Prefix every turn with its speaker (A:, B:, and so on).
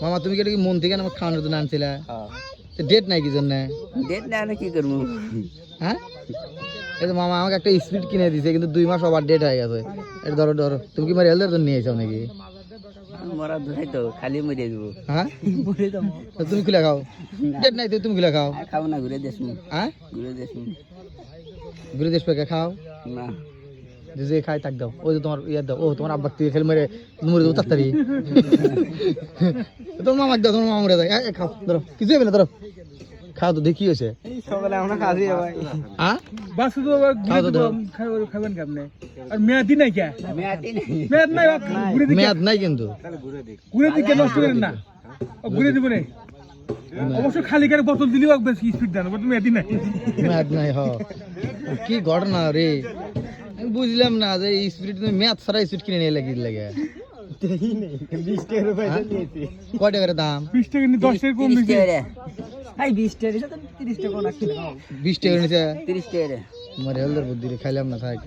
A: মামা তুমি কি এটা কি মন থেকে আমার খাওয়ানোর জন্য আনছিলে ডেট নাই কি জন্য
B: ডেট না কি করবো
A: হ্যাঁ এই তো মামা আমাকে একটা স্পিড কিনে দিছে কিন্তু 2 মাস ওভার ডেট হয়ে গেছে এটা ধরো ধরো তুমি কি মারি হেলদের জন্য নিয়ে এসো নাকি
B: মরা দুটাই তো খালি মরে যাবো
A: হ্যাঁ তুমি খুলে খাও ডেট নাই তো তুমি খুলে খাও
B: খাবো না ঘুরে দেশ
A: হ্যাঁ
B: ঘুরে দেশ
A: ঘুরে দেশ পেকে খাও
B: না
A: যে খাই তাক দাও ওই যে তোমার ইয়ে দাও ও তোমার আব্বা তুই খেলে মেরে মরে দেবো তাড়াতাড়ি তোমার মামা দাও তোমার মামা মরে যায় খাও ধরো কিছু হবে না ধরো খাও তো দেখি হয়েছে
B: সকালে আমরা খাসি ভাই
A: হ্যাঁ
C: বাস তো খাবেন কেমনে আর মেয়াদি নাই কে
B: মেয়াদি নেই
C: মেয়াদ নাই ঘুরে দিকে
A: মেয়াদ নাই কিন্তু
C: ঘুরে দিকে নষ্ট করেন না ঘুরে দিব না অবশ্য খালি করে বোতল দিলেও একবার স্পিড দেন বাট মেয়াদি নাই
A: মেয়াদ নাই হ কি ঘটনা রে আমি বুঝলাম না যে এই স্পিড তুমি মেয়াদ ছাড়া স্পিড কিনে নিয়ে লাগে লাগে
B: 20 টাকা পয়সা নিয়েছি
A: কয় টাকার দাম
C: 20 টাকা নি 10 টাকা কম দিছে
B: ভাই 20 টাকা তো 30 টাকা না
A: 20 টাকা নিচে
B: 30 টাকা
A: আমার হেলদের বুদ্ধি রে খাইলাম না থাক